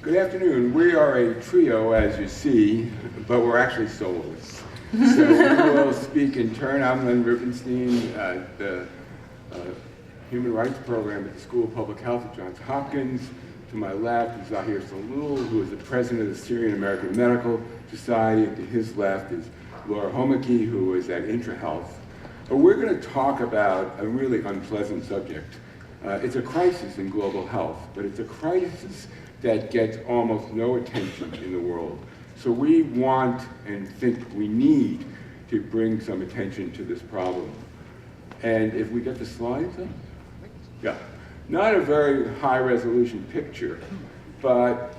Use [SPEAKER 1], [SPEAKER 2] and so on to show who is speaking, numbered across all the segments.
[SPEAKER 1] Good afternoon. We are a trio, as you see, but we're actually soloists. So we will speak in turn. I'm Rubenstein, the Human Rights Program at the School of Public Health at Johns Hopkins. To my left is Zaher, who is the president of the Syrian American Medical Society. And to his left is Hoemeke, who is at IntraHealth. We're going to talk about a really unpleasant subject. It's a crisis in global health, but it's a crisis that gets almost no attention in the world. So we want and think we need to bring some attention to this problem. And if we get the slides up? Yeah. Not a very high resolution picture, but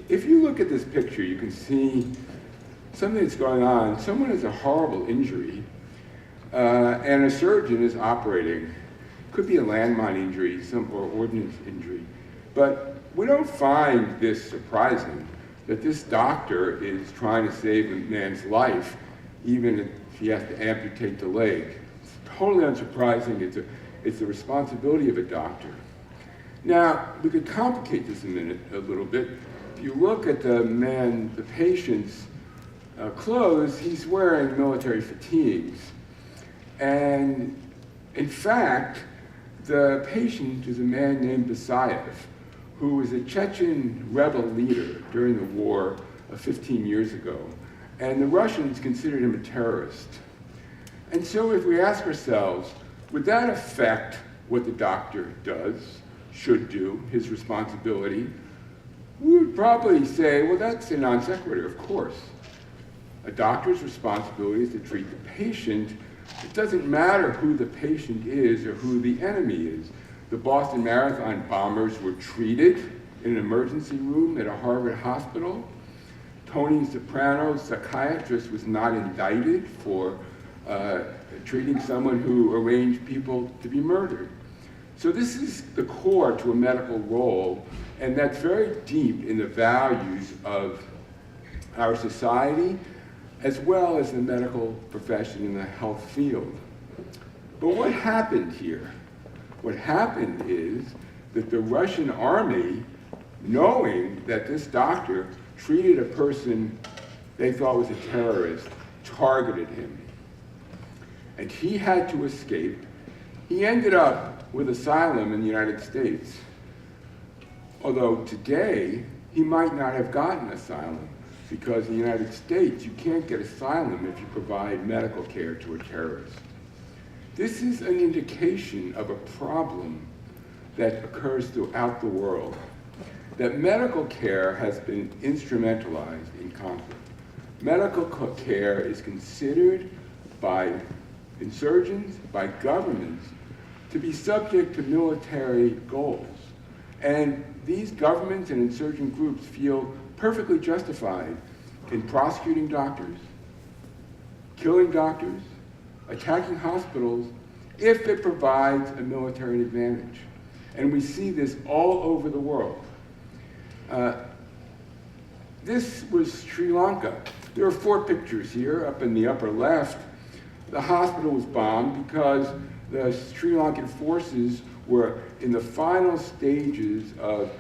[SPEAKER 1] if you look at this picture, you can see something that's going on. Someone has a horrible injury, and a surgeon is operating. Could be a landmine injury, or ordnance injury. But we don't find this surprising, that this doctor is trying to save a man's life, even if he has to amputate the leg. It's totally unsurprising. It's the responsibility of a doctor. Now, we could complicate this a little bit. If you look at the patient's clothes, he's wearing military fatigues. And in fact, the patient is a man named Zaher, who was a Chechen rebel leader during the war of 15 years ago. And the Russians considered him a terrorist. And so if we ask ourselves, would that affect what the doctor does, should do, his responsibility? We would probably say, well, that's a non sequitur, of course. A doctor's responsibility is to treat the patient. It doesn't matter who the patient is or who the enemy is. The Boston Marathon bombers were treated in an emergency room at a Harvard hospital. Tony Soprano, psychiatrist, was not indicted for treating someone who arranged people to be murdered. So this is the core to a medical role, and that's very deep in the values of our society, as well as the medical profession in the health field. But what happened here? What happened is that the Russian army, knowing that this doctor treated a person they thought was a terrorist, targeted him. And he had to escape. He ended up with asylum in the United States. Although today, he might not have gotten asylum, because in the United States, you can't get asylum if you provide medical care to a terrorist. This is an indication of a problem that occurs throughout the world, that medical care has been instrumentalized in conflict. Medical care is considered by insurgents, by governments, to be subject to military goals. And these governments and insurgent groups feel perfectly justified in prosecuting doctors, killing doctors, attacking hospitals, if it provides a military advantage. And we see this all over the world. This was Sri Lanka. There are 4 pictures here up in the upper left. The hospital was bombed because the Sri Lankan forces were in the final stages of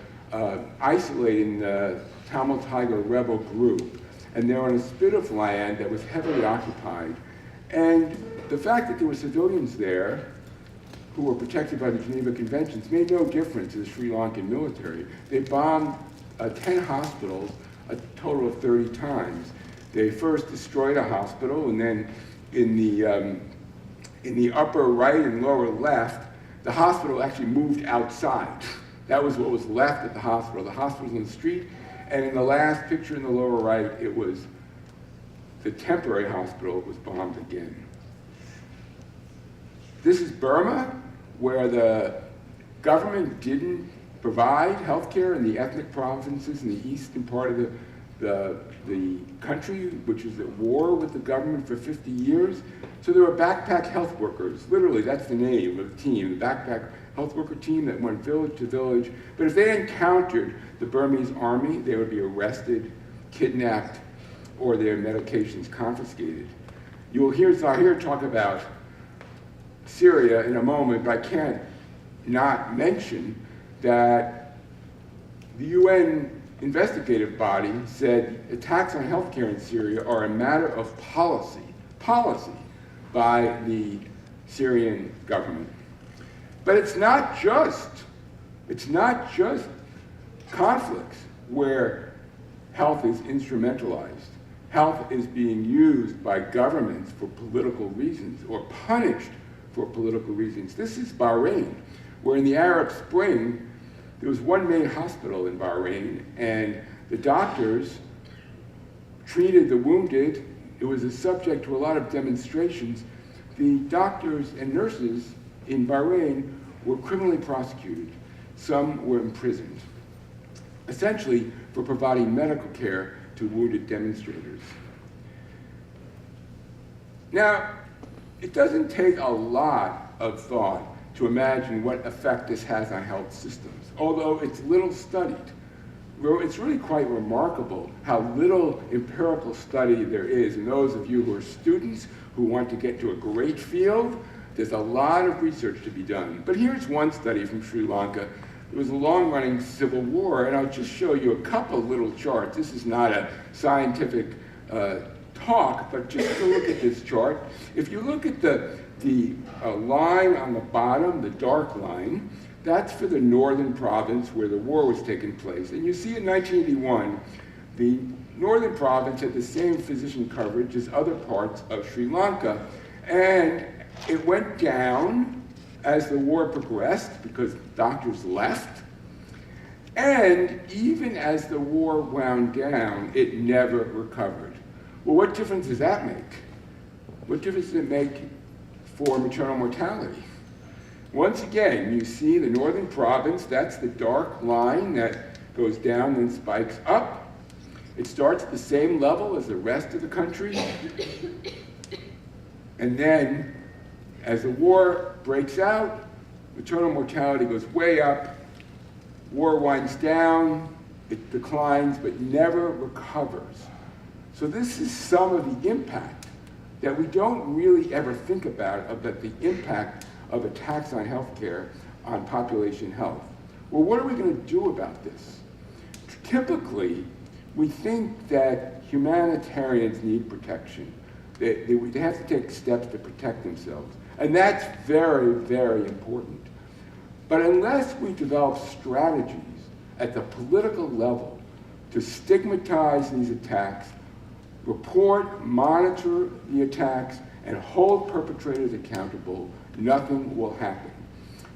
[SPEAKER 1] isolating the Tamil Tiger rebel group. And they're on a spit of land that was heavily occupied. And the fact that there were civilians there who were protected by the Geneva Conventions made no difference to the Sri Lankan military. They bombed 10 hospitals a total of 30 times. They first destroyed a hospital, and then in the upper right and lower left, the hospital actually moved outside. That was what was left at the hospital. The hospital was on the street, and in the last picture in the lower right, it was the temporary hospital was bombed again. This is Burma, where the government didn't provide health care in the ethnic provinces in the eastern part of the country, which was at war with the government for 50 years. So there were backpack health workers, literally, that's the name of the team, the backpack health worker team that went village to village. But if they encountered the Burmese army, they would be arrested, kidnapped, or their medications confiscated. You'll hear Zaher talk about Syria in a moment, but I can't not mention that the UN investigative body said attacks on healthcare in Syria are a matter of policy by the Syrian government. But it's not just conflicts where health is instrumentalized. Health is being used by governments for political reasons or punished for political reasons. This is Bahrain, where in the Arab Spring, there was one main hospital in Bahrain, and the doctors treated the wounded. It was a subject to a lot of demonstrations. The doctors and nurses in Bahrain were criminally prosecuted. Some were imprisoned, essentially for providing medical care to wounded demonstrators. Now, it doesn't take a lot of thought to imagine what effect this has on health systems, although it's little studied. It's really quite remarkable how little empirical study there is. And those of you who are students who want to get to a great field, there's a lot of research to be done. But here's one study from Sri Lanka. It was a long-running civil war, and I'll just show you a couple little charts. This is not a scientific talk, but just to look at this chart. If you look at the line on the bottom, the dark line, that's for the northern province where the war was taking place. And you see in 1981, the northern province had the same physician coverage as other parts of Sri Lanka. And it went down as the war progressed because doctors left. And even as the war wound down, it never recovered. Well, what difference does that make? What difference does it make for maternal mortality? Once again, you see the northern province, that's the dark line that goes down and spikes up. It starts at the same level as the rest of the country. And then, as the war breaks out, maternal mortality goes way up, war winds down, it declines, but never recovers. So this is some of the impact that we don't really ever think about the impact of attacks on healthcare on population health. Well, what are we going to do about this? Typically, we think that humanitarians need protection. They have to take steps to protect themselves. And that's very, very important. But unless we develop strategies at the political level to stigmatize these attacks, report, monitor the attacks, and hold perpetrators accountable, nothing will happen.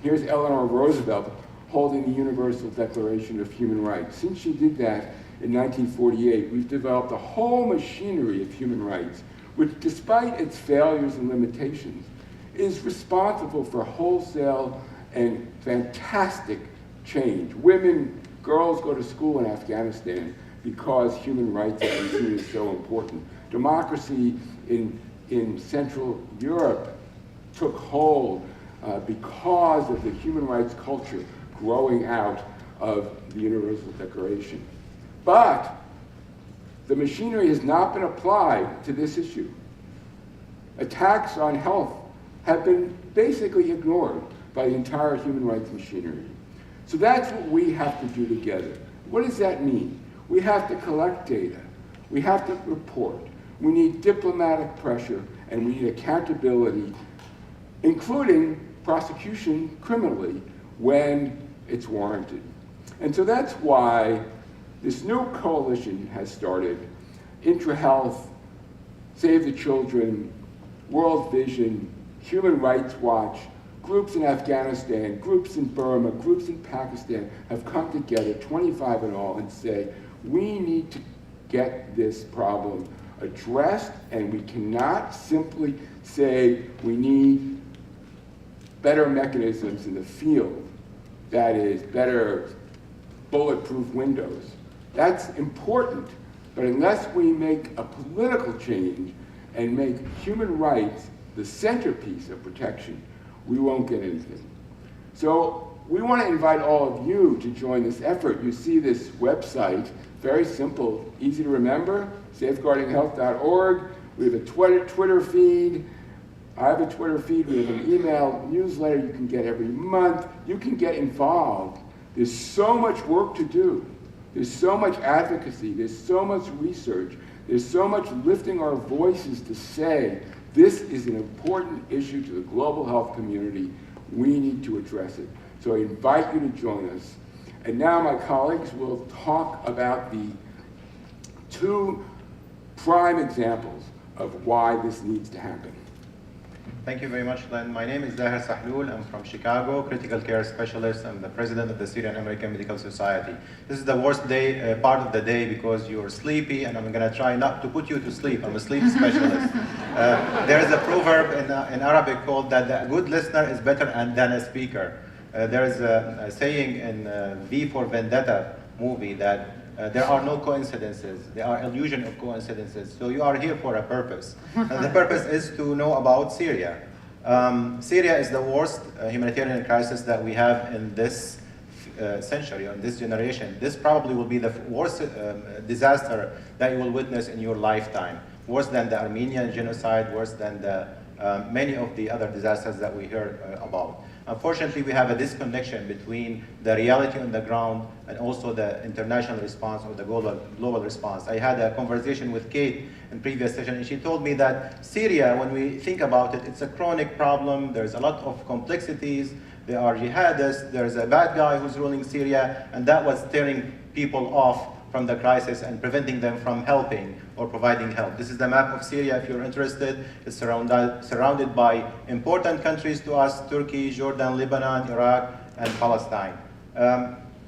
[SPEAKER 1] Here's Eleanor Roosevelt holding the Universal Declaration of Human Rights. Since she did that in 1948, we've developed a whole machinery of human rights, which, despite its failures and limitations, is responsible for wholesale and fantastic change. Girls go to school in Afghanistan because human rights are seen as so important. Democracy in Central Europe took hold because of the human rights culture growing out of the Universal Declaration. But the machinery has not been applied to this issue. Attacks on health have been basically ignored by the entire human rights machinery. So that's what we have to do together. What does that mean? We have to collect data. We have to report. We need diplomatic pressure, and we need accountability, including prosecution criminally when it's warranted. And so that's why this new coalition has started. IntraHealth, Save the Children, World Vision, Human Rights Watch, groups in Afghanistan, groups in Burma, groups in Pakistan have come together, 25 in all, and say, we need to get this problem addressed, and we cannot simply say we need better mechanisms in the field, that is, better bulletproof windows. That's important, but unless we make a political change and make human rights the centerpiece of protection, we won't get anything. So we want to invite all of you to join this effort. You see this website, very simple, easy to remember, safeguardinghealth.org. We have a Twitter feed. I have a Twitter feed. We have an email newsletter you can get every month. You can get involved. There's so much work to do. There's so much advocacy, there's so much research, there's so much lifting our voices to say, this is an important issue to the global health community. We need to address it. So I invite you to join us. And now my colleagues will talk about the two prime examples of why this needs to happen.
[SPEAKER 2] Thank you very much, Len. My name is Zaher Sahloul. I'm from Chicago, critical care specialist. I'm the president of the Syrian American Medical Society. This is the worst day, part of the day because you're sleepy, and I'm going to try not to put you to sleep. I'm a sleep specialist. There is a proverb in Arabic called that a good listener is better than a speaker. There is a saying in V for Vendetta movie that there are no coincidences. There are illusion of coincidences. So you are here for a purpose. And the purpose is to know about Syria. Syria is the worst humanitarian crisis that we have in this century, or in this generation. This probably will be the worst disaster that you will witness in your lifetime. Worse than the Armenian genocide, worse than the, many of the other disasters that we heard about. Unfortunately, we have a disconnection between the reality on the ground and also the international response or the global response. I had a conversation with Kate in previous session, and she told me that Syria, when we think about it, it's a chronic problem. There's a lot of complexities. There are jihadists. There's a bad guy who's ruling Syria, and that was tearing people off from the crisis and preventing them from helping or providing help. This is the map of Syria, if you're interested. It's surrounded by important countries to us: Turkey, Jordan, Lebanon, Iraq, and Palestine.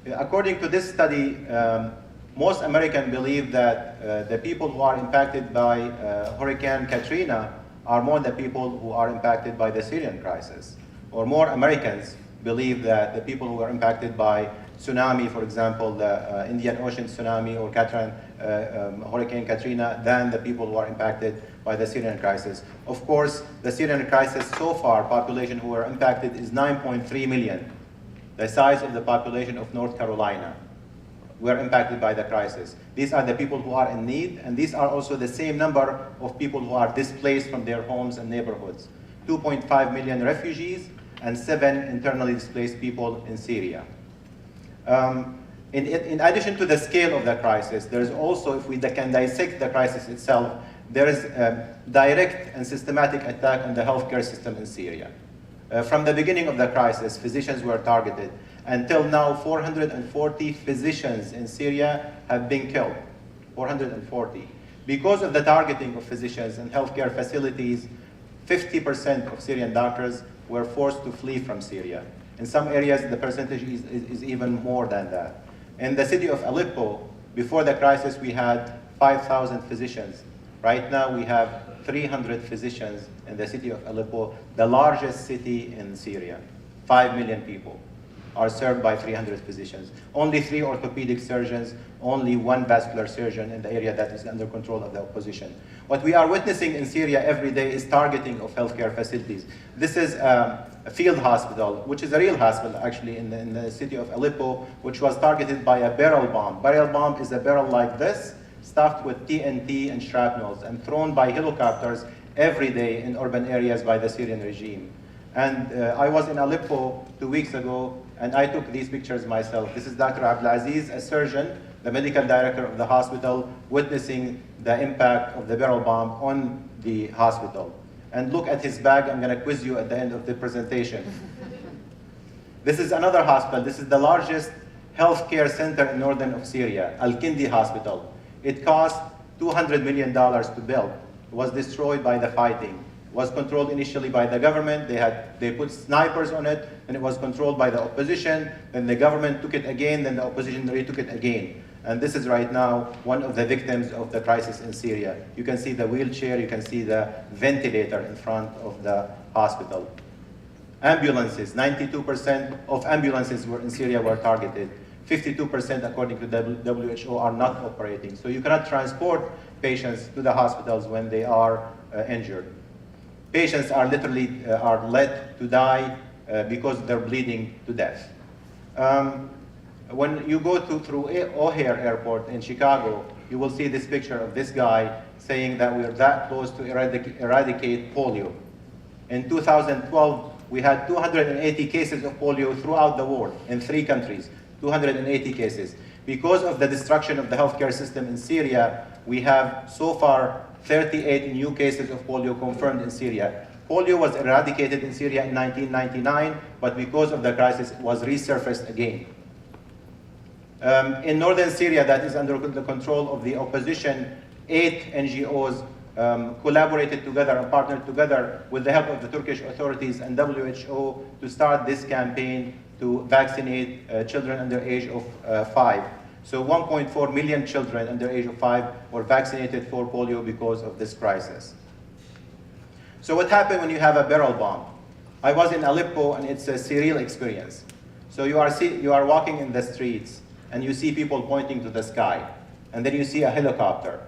[SPEAKER 2] According to this study, most Americans believe that the people who are impacted by Hurricane Katrina are more the people who are impacted by the Syrian crisis. Or more Americans believe that the people who are impacted by tsunami, for example, the Indian Ocean tsunami or Hurricane Katrina, than the people who are impacted by the Syrian crisis. Of course, the Syrian crisis so far, population who are impacted is 9.3 million, the size of the population of North Carolina. Were impacted by the crisis. These are the people who are in need, and these are also the same number of people who are displaced from their homes and neighborhoods. 2.5 million refugees and 7 internally displaced people in Syria. In addition to the scale of the crisis, there is also, if we can dissect the crisis itself, there is a direct and systematic attack on the healthcare system in Syria. From the beginning of the crisis, physicians were targeted. Until now, 440 physicians in Syria have been killed. 440. Because of the targeting of physicians and healthcare facilities, 50% of Syrian doctors were forced to flee from Syria. In some areas, the percentage is even more than that. In the city of Aleppo, before the crisis, we had 5,000 physicians. Right now, we have 300 physicians in the city of Aleppo, the largest city in Syria. 5 million people are served by 300 physicians. Only 3 orthopedic surgeons, only 1 vascular surgeon in the area that is under control of the opposition. What we are witnessing in Syria every day is targeting of healthcare facilities. This is a field hospital, which is a real hospital actually in the city of Aleppo, which was targeted by a barrel bomb. Barrel bomb is a barrel like this, stuffed with TNT and shrapnels, and thrown by helicopters every day in urban areas by the Syrian regime. And I was in Aleppo 2 weeks ago, and I took these pictures myself. This is Dr. Abdelaziz, a surgeon, the medical director of the hospital, witnessing the impact of the barrel bomb on the hospital. And look at his bag. I'm going to quiz you at the end of the presentation. This is another hospital. This is the largest healthcare center in northern of Syria, Al-Kindi Hospital. It cost $200 million to build. It was destroyed by the fighting. Was controlled initially by the government. They put snipers on it, and it was controlled by the opposition. Then the government took it again, then the opposition retook it again. And this is right now one of the victims of the crisis in Syria. You can see the wheelchair, you can see the ventilator in front of the hospital. Ambulances, 92% of ambulances in Syria were targeted. 52% according to the WHO are not operating. So you cannot transport patients to the hospitals when they are injured. Patients are literally are led to die because they're bleeding to death. When you go through O'Hare Airport in Chicago, you will see this picture of this guy saying that we're that close to eradicate polio. In 2012, we had 280 cases of polio throughout the world in 3 countries, 280 cases. Because of the destruction of the healthcare system in Syria, we have so far 38 new cases of polio confirmed in Syria. Polio was eradicated in Syria in 1999, but because of the crisis, it was resurfaced again. In northern Syria, that is under the control of the opposition, 8 NGOs collaborated together and partnered together with the help of the Turkish authorities and WHO to start this campaign to vaccinate children under the age of 5. So 1.4 million children under the age of 5 were vaccinated for polio because of this crisis. So what happened when you have a barrel bomb? I was in Aleppo, and it's a surreal experience. So you are walking in the streets, and you see people pointing to the sky, and then you see a helicopter,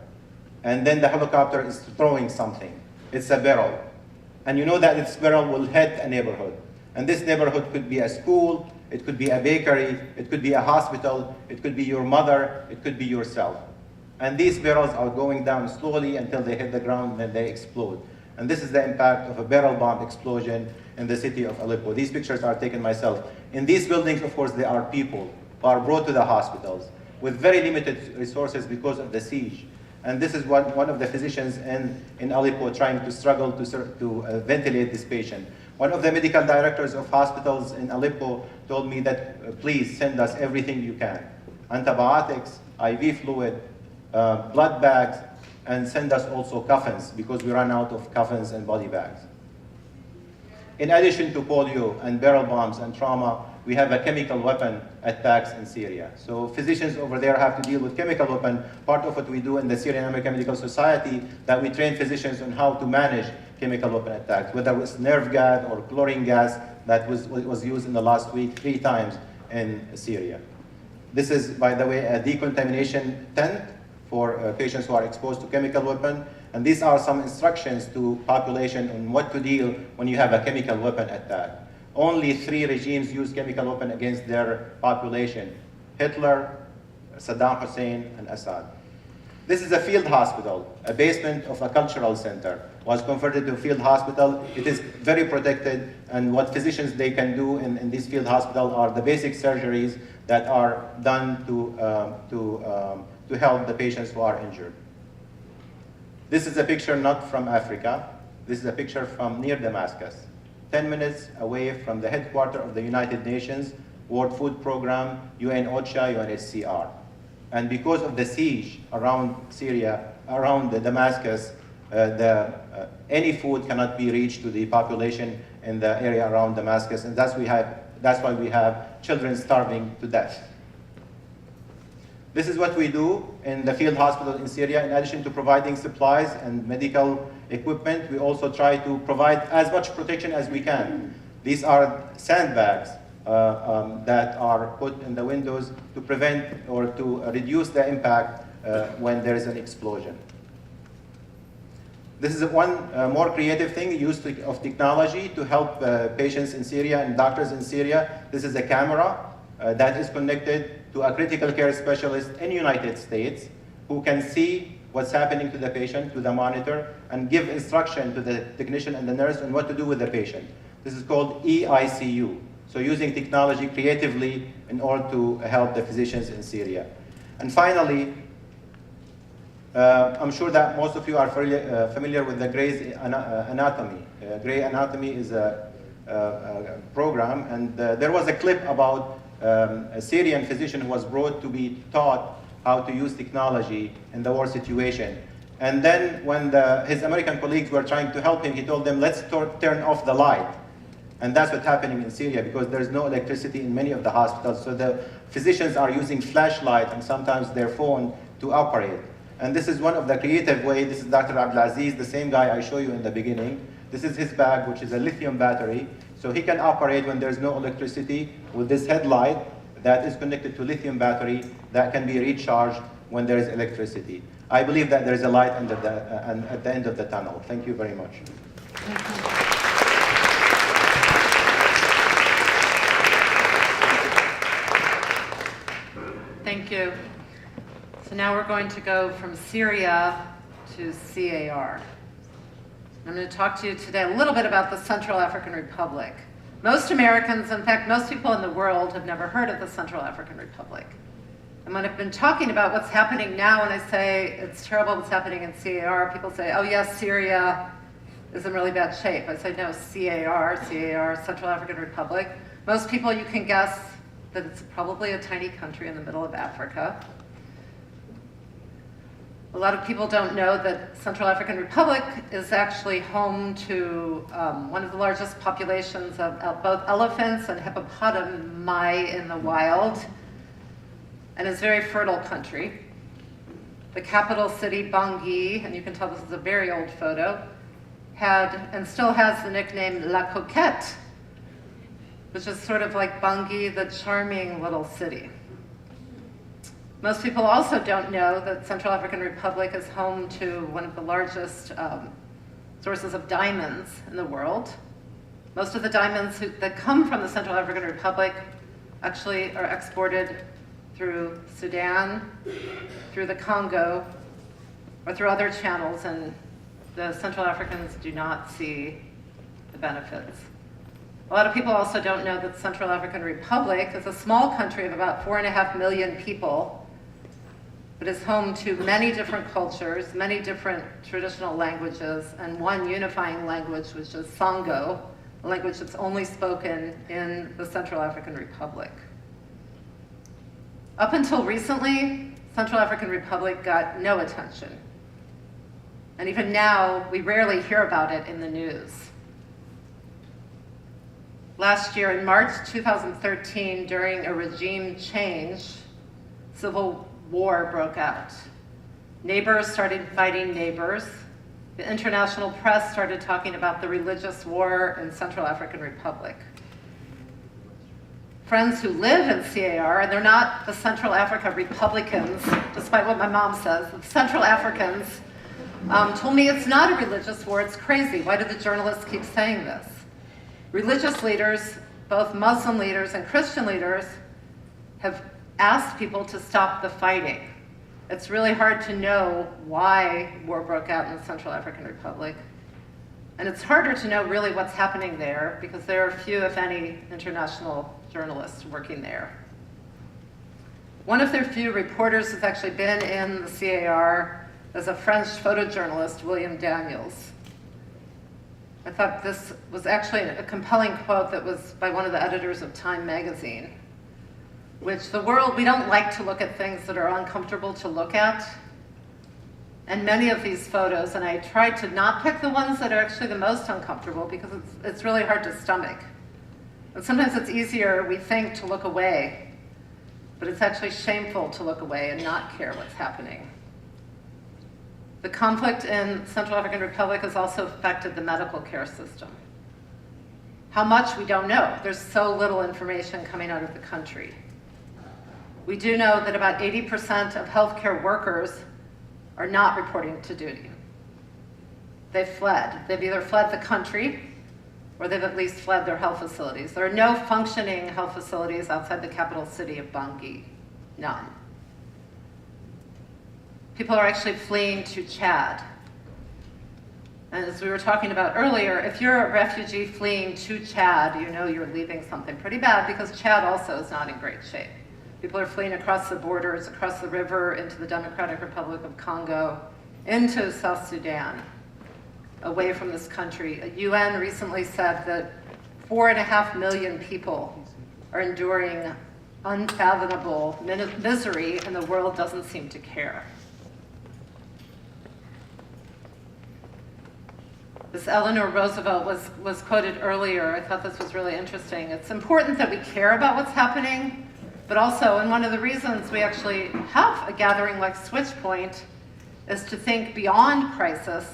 [SPEAKER 2] and then the helicopter is throwing something. It's a barrel, and you know that this barrel will hit a neighborhood, and this neighborhood could be a school, it could be a bakery, it could be a hospital, it could be your mother, it could be yourself. And these barrels are going down slowly until they hit the ground and then they explode. And this is the impact of a barrel bomb explosion in the city of Aleppo. These pictures are taken myself. In these buildings, of course, there are people who are brought to the hospitals with very limited resources because of the siege. And this is one of the physicians in Aleppo trying to struggle to ventilate this patient. One of the medical directors of hospitals in Aleppo told me that please send us everything you can. Antibiotics, IV fluid, blood bags, and send us also coffins because we ran out of coffins and body bags. In addition to polio and barrel bombs and trauma, we have a chemical weapon attacks in Syria. So physicians over there have to deal with chemical weapon. Part of what we do in the Syrian American Medical Society, that we train physicians on how to manage chemical weapon attacks, whether it was nerve gas or chlorine gas that was used in the last week 3 times in Syria. This is, by the way, a decontamination tent for patients who are exposed to chemical weapon. And these are some instructions to population on what to deal when you have a chemical weapon attack. Only 3 regimes use chemical weapon against their population: Hitler, Saddam Hussein, and Assad. This is a field hospital. A basement of a cultural center was converted to a field hospital. It is very protected, and what physicians they can do in this field hospital are the basic surgeries that are done to help the patients who are injured. This is a picture not from Africa. This is a picture from near Damascus, 10 minutes away from the headquarters of the United Nations, World Food Program, UN OCHA, UNHCR. And because of the siege around Syria, around Damascus, any food cannot be reached to the population in the area around Damascus, and that's why we have children starving to death. This is what we do in the field hospital in Syria. In addition to providing supplies and medical equipment, we also try to provide as much protection as we can. These are sandbags that are put in the windows to prevent or to reduce the impact when there is an explosion. This is one more creative thing, use of technology to help patients in Syria and doctors in Syria. This is a camera that is connected to a critical care specialist in the United States who can see what's happening to the patient, to the monitor, and give instruction to the technician and the nurse on what to do with the patient. This is called EICU. So using technology creatively in order to help the physicians in Syria. And finally, I'm sure that most of you are familiar with the Gray's Anatomy. Grey Anatomy is a program, and there was a clip about a Syrian physician who was brought to be taught how to use technology in the war situation. And then when his American colleagues were trying to help him, he told them, let's turn off the light. And that's what's happening in Syria because there's no electricity in many of the hospitals. So the physicians are using flashlight and sometimes their phone to operate. And this is one of the creative ways. This is Dr. Abdelaziz, the same guy I showed you in the beginning. This is his bag, which is a lithium battery. So he can operate when there's no electricity with this headlight that is connected to lithium battery that can be recharged when there is electricity. I believe that there is a light at the end of the tunnel. Thank you very much.
[SPEAKER 3] Thank you. So now we're going to go from Syria to CAR. I'm going to talk to you today a little bit about the Central African Republic. Most Americans, in fact, most people in the world have never heard of the Central African Republic. And when I've been talking about what's happening now, and I say it's terrible what's happening in CAR, people say, oh yes, Syria is in really bad shape. I say, no, CAR, Central African Republic. Most people, you can guess that it's probably a tiny country in the middle of Africa. A lot of people don't know that Central African Republic is actually home to one of the largest populations of both elephants and hippopotami in the wild, and is a very fertile country. The capital city, Bangui, and you can tell this is a very old photo, had and still has the nickname La Coquette, which is sort of like Bangui, the charming little city. Most people also don't know that Central African Republic is home to one of the largest sources of diamonds in the world. Most of the diamonds that come from the Central African Republic actually are exported through Sudan, through the Congo, or through other channels, and the Central Africans do not see the benefits. A lot of people also don't know that Central African Republic is a small country of about 4.5 million people, but is home to many different cultures, many different traditional languages, and one unifying language, which is Sango, a language that's only spoken in the Central African Republic. Up until recently, Central African Republic got no attention. And even now, we rarely hear about it in the news. Last year, in March 2013, during a regime change, civil war broke out. Neighbors started fighting neighbors. The international press started talking about the religious war in Central African Republic. Friends who live in CAR, and they're not the Central Africa Republicans, despite what my mom says, the Central Africans, told me it's not a religious war, it's crazy. Why do the journalists keep saying this? Religious leaders, both Muslim leaders and Christian leaders, have asked people to stop the fighting. It's really hard to know why war broke out in the Central African Republic. And it's harder to know really what's happening there because there are few, if any, international journalists working there. One of their few reporters has actually been in the CAR as a French photojournalist, William Daniels. I thought this was actually a compelling quote that was by one of the editors of Time magazine, which the world, we don't like to look at things that are uncomfortable to look at. And many of these photos, and I tried to not pick the ones that are actually the most uncomfortable because it's really hard to stomach. And sometimes it's easier, we think, to look away, but it's actually shameful to look away and not care what's happening. The conflict in Central African Republic has also affected the medical care system. How much, we don't know. There's so little information coming out of the country. We do know that about 80% of healthcare workers are not reporting to duty. They've fled. They've either fled the country or they've at least fled their health facilities. There are no functioning health facilities outside the capital city of Bangui. None. People are actually fleeing to Chad. And as we were talking about earlier, if you're a refugee fleeing to Chad, you know you're leaving something pretty bad because Chad also is not in great shape. People are fleeing across the borders, across the river, into the Democratic Republic of Congo, into South Sudan, away from this country. UN recently said that 4.5 million people are enduring unfathomable misery, and the world doesn't seem to care. This Eleanor Roosevelt was quoted earlier. I thought this was really interesting. It's important that we care about what's happening, but also, and one of the reasons we actually have a gathering like SwitchPoint is to think beyond crisis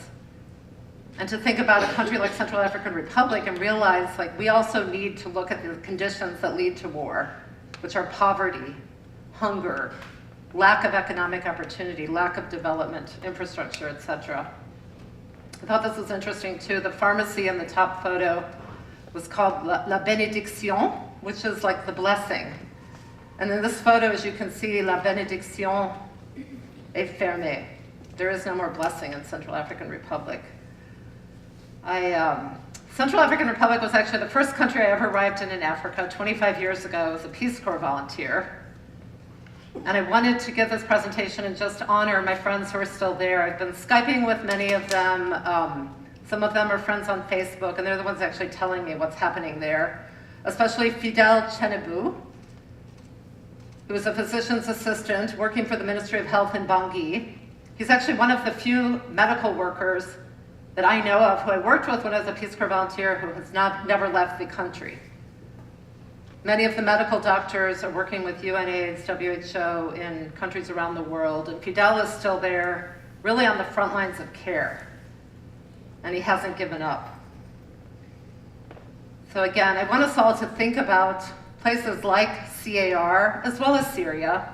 [SPEAKER 3] and to think about a country like Central African Republic and realize like we also need to look at the conditions that lead to war, which are poverty, hunger, lack of economic opportunity, lack of development, infrastructure, etc. I thought this was interesting too. The pharmacy in the top photo was called La Bénédiction, which is like the blessing. And in this photo, as you can see, La Bénédiction est fermée. There is no more blessing in Central African Republic. Central African Republic was actually the first country I ever arrived in Africa 25 years ago as a Peace Corps volunteer. And I wanted to give this presentation and just honor my friends who are still there. I've been Skyping with many of them. Some of them are friends on Facebook, and they're the ones actually telling me what's happening there, especially Fidel Chenebu, who is a physician's assistant working for the Ministry of Health in Bangui. He's actually one of the few medical workers that I know of who I worked with when I was a Peace Corps volunteer who has never left the country. Many of the medical doctors are working with UNAIDS, WHO in countries around the world, and Fidel is still there, really on the front lines of care, and he hasn't given up. So again, I want us all to think about places like CAR, as well as Syria,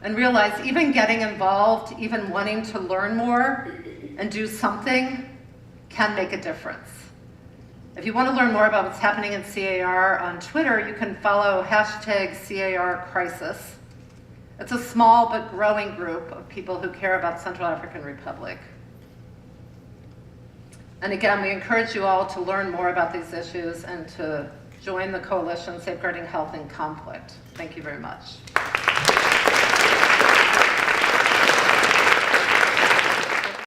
[SPEAKER 3] and realize even getting involved, even wanting to learn more and do something can make a difference. If you want to learn more about what's happening in CAR on Twitter, you can follow #CARCrisis. It's a small but growing group of people who care about Central African Republic. And again, we encourage you all to learn more about these issues and to join the coalition Safeguarding Health in Conflict. Thank you very much.